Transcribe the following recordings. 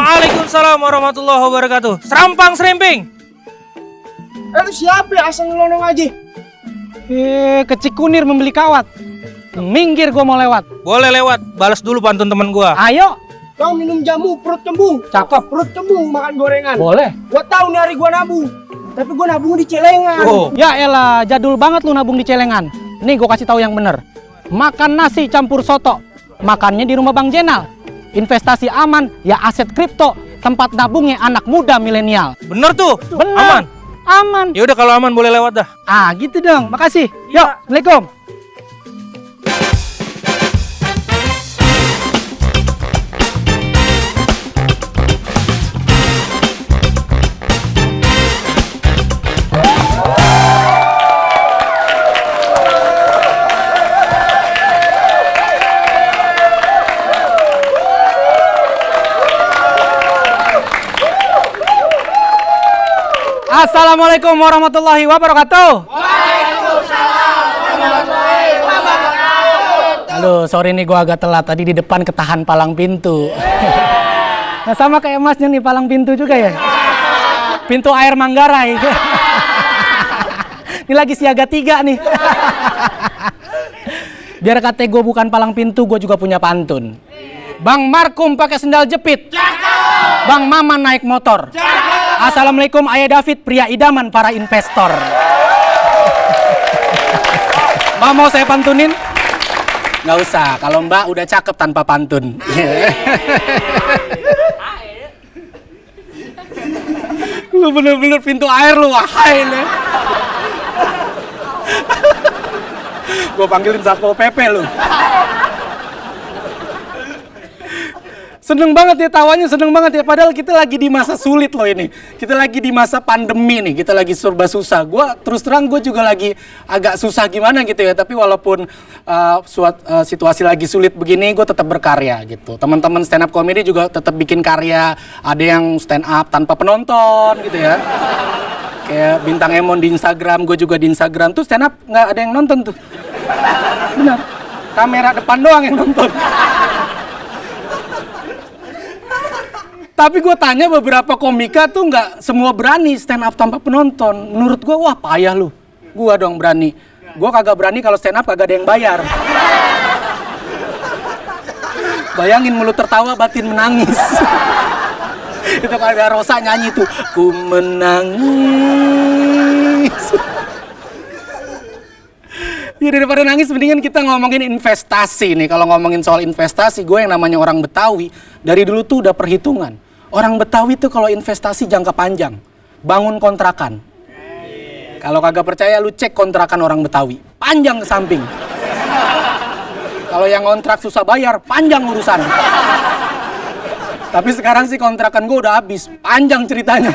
Waalaikumsalam warahmatullahi wabarakatuh. Serampang serimping. Lu siapa ya asal ngelonong aja? Ke Cikunir membeli kawat. Minggir gua mau lewat. Boleh lewat, balas dulu pantun teman gua. Ayo. Kau minum jamu perut kembung. Cakep. Perut kembung makan gorengan. Boleh. Gua tahu nih hari gua nabung. Tapi gua nabung di celengan. Oh. Ya elah, jadul banget lu nabung di celengan. Nih gua kasih tahu yang bener. Makan nasi campur soto. Makannya di rumah Bang Jenal. Investasi aman, ya aset kripto. Tempat nabungnya anak muda milenial. Bener tuh. Bener. Aman. Aman. Ya udah kalau aman boleh lewat dah. Ah gitu dong, makasih. Yuk, Assalamualaikum. Assalamualaikum warahmatullahi wabarakatuh. Waalaikumsalam warahmatullahi wabarakatuh. Aduh, sorry nih gua agak telat. Tadi di depan ketahan palang pintu. Nah, sama kayak Masnya nih palang pintu juga ya. Pintu air Manggarai. Ini lagi siaga 3 nih. Biar kata gue bukan palang pintu, gue juga punya pantun. Bang Markum pakai sendal jepit. Bang Maman naik motor. Assalamualaikum Ayah David, pria idaman para investor. Mbak mau saya pantunin? Nggak usah, kalau Mbak udah cakep tanpa pantun. Lu bener-bener pintu air lu, wahai lu. Gue panggilin Satpol PP lu. Seneng banget ya tawanya, seneng banget ya. Padahal kita lagi di masa sulit loh ini. Kita lagi di masa pandemi nih, kita lagi serba susah. Gue terus terang gue juga lagi agak susah gimana gitu ya. Tapi walaupun situasi lagi sulit begini, gue tetap berkarya gitu. Teman-teman stand up comedy juga tetap bikin karya. Ada yang stand up tanpa penonton gitu ya. Kayak Bintang Emon di Instagram, gue juga di Instagram. Tuh stand up nggak ada yang nonton tuh. Benar, kamera depan doang yang nonton. Tapi gue tanya beberapa komika tuh nggak semua berani stand up tanpa penonton. Menurut gue, wah payah lu. Gue dong berani. Gue kagak berani kalau stand up kagak ada yang bayar. Bayangin mulut tertawa batin menangis. Itu kalau ada Rosa nyanyi tuh. Ku menangis. Ya daripada nangis mendingan kita ngomongin investasi nih. Kalau ngomongin soal investasi, gue yang namanya orang Betawi dari dulu tuh udah perhitungan. Orang Betawi tuh kalau investasi jangka panjang, bangun kontrakan. Kalau kagak percaya lu cek kontrakan orang Betawi, panjang ke samping. Kalau yang kontrak susah bayar, panjang urusan. Tapi sekarang sih kontrakan gue udah habis, panjang ceritanya.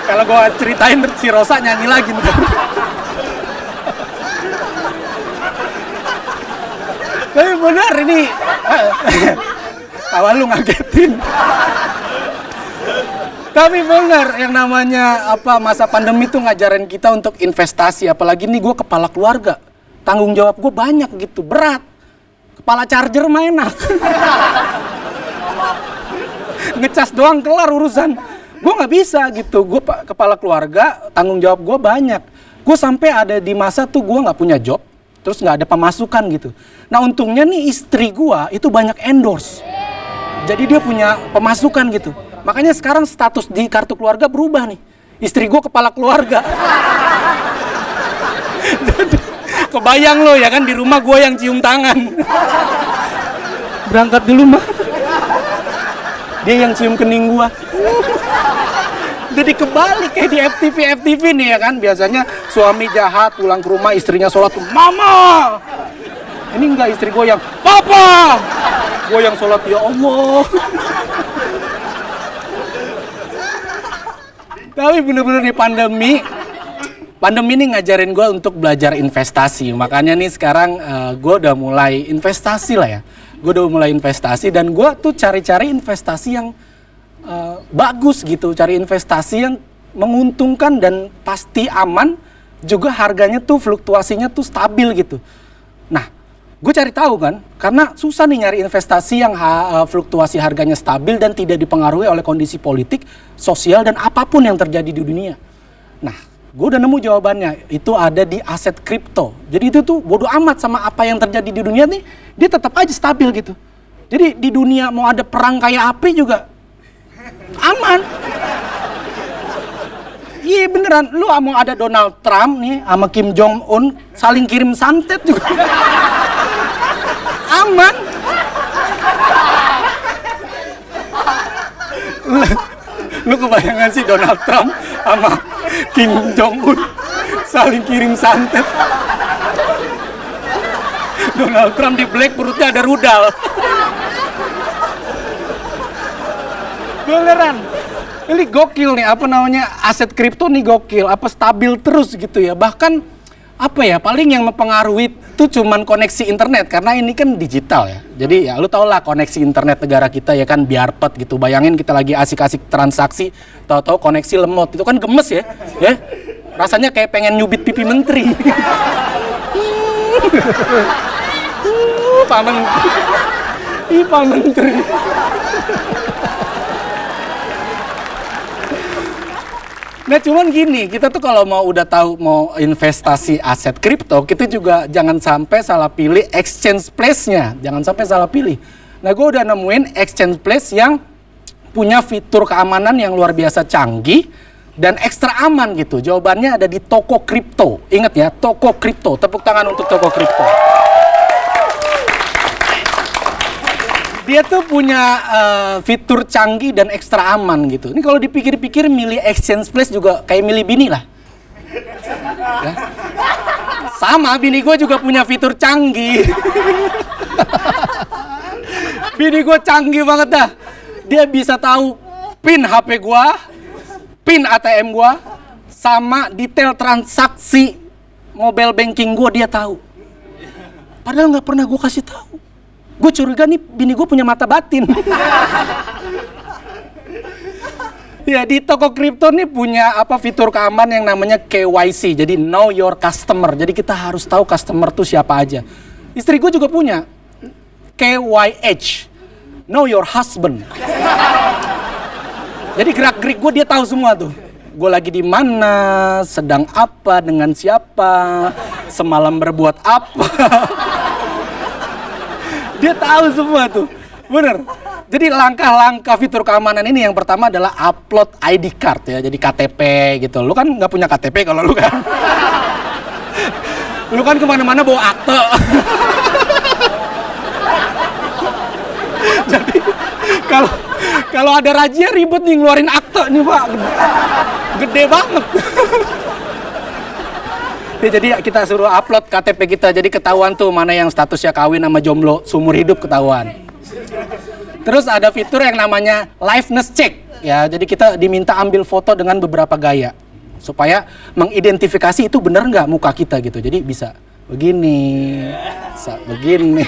Kalau gue ceritain si Rosa nyanyi lagi ntar. Tapi benar ini. Awal lu ngagetin. Tapi benar yang namanya masa pandemi tuh ngajarin kita untuk investasi. Apalagi nih gue kepala keluarga. Tanggung jawab gue banyak gitu, berat. Kepala charger mah enak. Ngecas doang kelar urusan. Gue nggak bisa gitu. Gue kepala keluarga, tanggung jawab gue banyak. Gue sampai ada di masa tuh gue nggak punya job. Terus nggak ada pemasukan gitu. Nah untungnya nih istri gua itu banyak endorse. Jadi dia punya pemasukan gitu. Makanya sekarang status di kartu keluarga berubah nih. Istri gua kepala keluarga. Jadi, kebayang lo ya kan di rumah gua yang cium tangan. Berangkat dulu mah. Dia yang cium kening gua. Jadi kebalik kayak di FTV nih ya kan. Biasanya suami jahat pulang ke rumah istrinya sholat tuh, Mama! Ini enggak, istri gue yang, Papa! Gue yang sholat, ya Allah. Tapi bener-bener nih pandemi ini ngajarin gue untuk belajar investasi. Makanya nih sekarang gue udah mulai investasi lah ya. Gue udah mulai investasi dan gue tuh cari-cari investasi yang bagus gitu, cari investasi yang menguntungkan dan pasti aman, juga harganya tuh fluktuasinya tuh stabil gitu. Nah, Gue cari tahu kan, karena susah nih nyari investasi yang fluktuasi harganya stabil dan tidak dipengaruhi oleh kondisi politik, sosial, dan apapun yang terjadi di dunia. Nah, gue udah nemu jawabannya, itu ada di aset kripto. Jadi itu tuh bodo amat sama apa yang terjadi di dunia nih, dia tetap aja stabil gitu. Jadi di dunia mau ada perang kayak api juga aman. Iya beneran, lu mau ada Donald Trump nih sama Kim Jong Un saling kirim santet juga aman. Lu kebayangan sih Donald Trump sama Kim Jong Un saling kirim santet. Donald Trump di black, perutnya ada rudal. Beneran. Ini gokil nih, apa namanya, aset kripto nih gokil, apa stabil terus gitu ya. Bahkan apa ya, paling yang mempengaruhi itu cuman koneksi internet, karena ini kan digital ya. Jadi ya lu tau lah koneksi internet negara kita ya kan biarpet gitu. Bayangin kita lagi asik-asik transaksi, tahu-tahu koneksi lemot, itu kan gemes ya. Ya. Rasanya kayak pengen nyubit pipi menteri. Pak Menteri. Ih, Pak Menteri. Nah cuman gini, kita tuh kalau mau udah tahu mau investasi aset kripto, kita juga jangan sampai salah pilih exchange place-nya. Jangan sampai salah pilih. Nah gue udah nemuin exchange place yang punya fitur keamanan yang luar biasa canggih dan ekstra aman gitu. Jawabannya ada di toko kripto. Ingat ya, toko kripto. Tepuk tangan untuk toko kripto. Dia tuh punya fitur canggih dan ekstra aman gitu. Ini kalau dipikir-pikir milih exchange place juga kayak milih bini lah. Ya. Sama, bini gue juga punya fitur canggih. Bini gue canggih banget dah. Dia bisa tahu PIN HP gue, PIN ATM gue, sama detail transaksi mobile banking gue dia tahu. Padahal nggak pernah gue kasih tahu. Gue curiga nih bini gue punya mata batin. Ya di toko kripto nih punya apa fitur keamanan yang namanya KYC. Jadi know your customer. Jadi kita harus tahu customer tuh siapa aja. Istri gue juga punya KYH. Know your husband. Jadi gerak-gerik gue dia tahu semua tuh. Gue lagi di mana, sedang apa, dengan siapa, semalam berbuat apa. Dia tahu semua tuh, bener. Jadi langkah-langkah fitur keamanan ini yang pertama adalah upload ID card ya, jadi KTP gitu. Lu kan nggak punya KTP kalau lu kan. Lu kan kemana-mana bawa akte. Jadi kalau ada razia ribet nih ngeluarin akte nih Pak, gede banget. Ya, jadi kita suruh upload KTP kita, jadi ketahuan tuh mana yang statusnya kawin sama jomblo, seumur hidup ketahuan. Terus ada fitur yang namanya liveness check, ya. Jadi kita diminta ambil foto dengan beberapa gaya, supaya mengidentifikasi itu bener nggak muka kita gitu. Jadi bisa begini, bisa begini.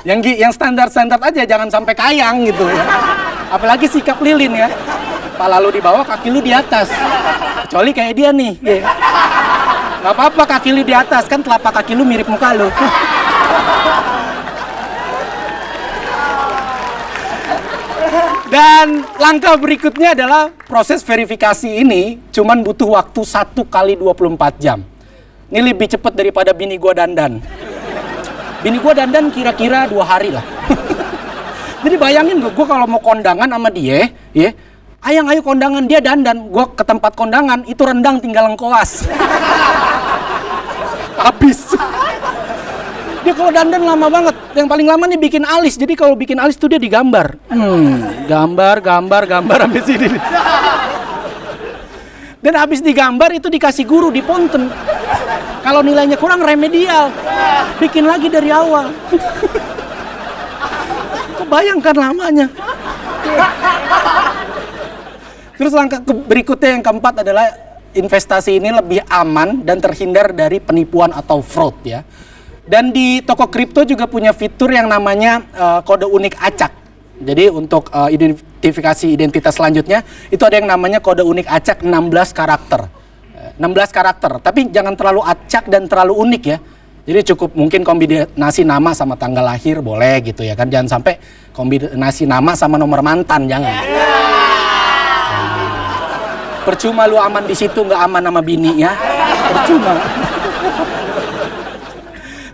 Yang standar-standar aja, jangan sampai kayang gitu. Ya. Apalagi sikap lilin ya, kepala lu di bawah, kaki lu di atas. Kecuali kayak dia nih, ya. Gak apa-apa kaki lu di atas, kan telapak kaki lu mirip muka lu. Dan langkah berikutnya adalah proses verifikasi ini cuman butuh waktu 1 kali 24 jam. Ini lebih cepat daripada bini gua dandan. Bini gua dandan kira-kira 2 hari lah. Jadi bayangin gua kalau mau kondangan sama dia, ya. Ayang ayo kondangan, dia dandan. Gua ke tempat kondangan, itu rendang tinggal lengkoas. Habis. Dia kalau dandan lama banget. Yang paling lama nih bikin alis. Jadi kalau bikin alis tuh dia digambar. Gambar habis ini. Dan habis digambar itu dikasih guru di Ponten. Kalau nilainya kurang remedial. Bikin lagi dari awal. Kebayangkan lamanya. Terus langkah berikutnya yang keempat adalah investasi ini lebih aman dan terhindar dari penipuan atau fraud ya. Dan di toko kripto juga punya fitur yang namanya kode unik acak. Jadi untuk identifikasi identitas selanjutnya itu ada yang namanya kode unik acak 16 karakter. 16 karakter, tapi jangan terlalu acak dan terlalu unik ya. Jadi cukup mungkin kombinasi nama sama tanggal lahir boleh gitu ya kan. Jangan sampai kombinasi nama sama nomor mantan, jangan. Percuma lu aman di situ nggak aman sama bini ya. Percuma.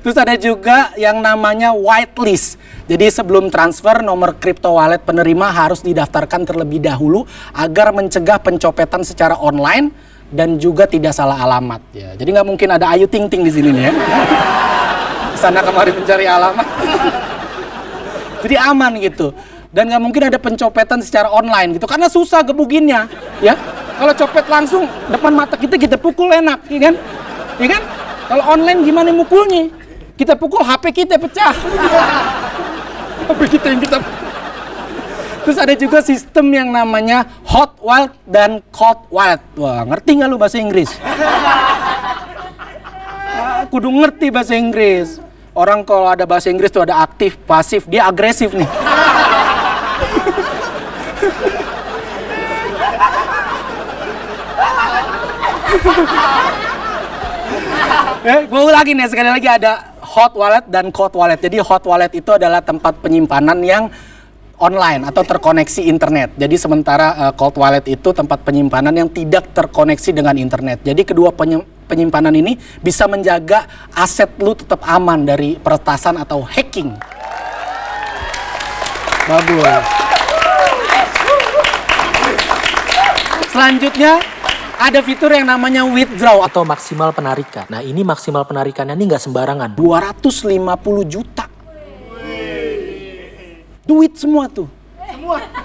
Terus ada juga yang namanya whitelist. Jadi sebelum transfer nomor crypto wallet penerima harus didaftarkan terlebih dahulu agar mencegah pencopetan secara online dan juga tidak salah alamat ya. Jadi nggak mungkin ada Ayu Ting Ting di sini nih ya. Sana kemari mencari alamat. Jadi aman gitu. Dan nggak mungkin ada pencopetan secara online gitu karena susah gebukinnya ya. Kalau copet langsung depan mata kita pukul enak, ya kan? Ya kan? Kalau online gimana mukulnya? Kita pukul HP kita pecah. HP kita yang kita. Terus ada juga sistem yang namanya hot wallet dan cold wallet. Wah, ngerti nggak lu bahasa Inggris? Kudu ngerti bahasa Inggris. Orang kalau ada bahasa Inggris tuh ada aktif, pasif, dia agresif nih. Gue ulangin ya, sekali lagi ada hot wallet dan cold wallet. Jadi hot wallet itu adalah tempat penyimpanan yang online atau terkoneksi internet. Jadi sementara cold wallet itu tempat penyimpanan yang tidak terkoneksi dengan internet. Jadi kedua penyimpanan ini bisa menjaga aset lu tetap aman dari peretasan atau hacking. Bagus. Selanjutnya ada fitur yang namanya withdraw atau maksimal penarikan. Nah, ini maksimal penarikannya ini nggak sembarangan. 250 juta. Duit semua tuh.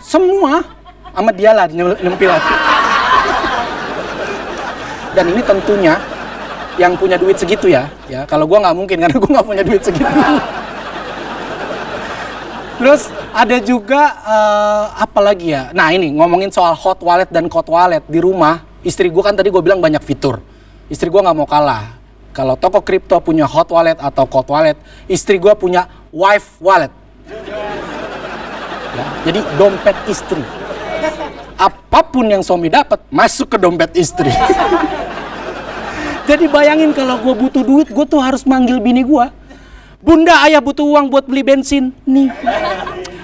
Semua. Sama dia lah nyempil lagi. Dan ini tentunya yang punya duit segitu ya. Kalau gua nggak mungkin karena gua nggak punya duit segitu. Terus ada juga apa lagi ya? Nah ini ngomongin soal hot wallet dan cold wallet di rumah. Istri gue kan tadi gue bilang banyak fitur. Istri gue nggak mau kalah. Kalau toko kripto punya hot wallet atau cold wallet, istri gue punya wife wallet. Ya, jadi dompet istri. Apapun yang suami dapat masuk ke dompet istri. Jadi bayangin kalau gue butuh duit, gue tuh harus manggil bini gue. Bunda, ayah butuh uang buat beli bensin. Nih.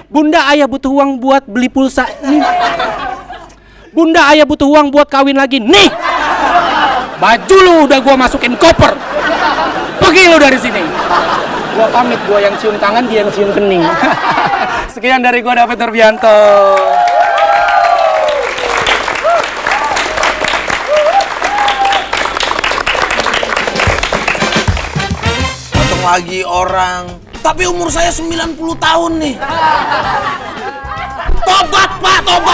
Bunda, ayah butuh uang buat beli pulsa. Nih. Bunda, ayah butuh uang buat kawin lagi. Nih, baju lu udah gua masukin koper. Pergi lu dari sini. Gua pamit, gua yang cium tangan, dia yang cium kening. Sekian dari gua, David Nurbianto. Datang lagi orang, tapi umur saya 90 tahun nih. Tobat Pak, tobat!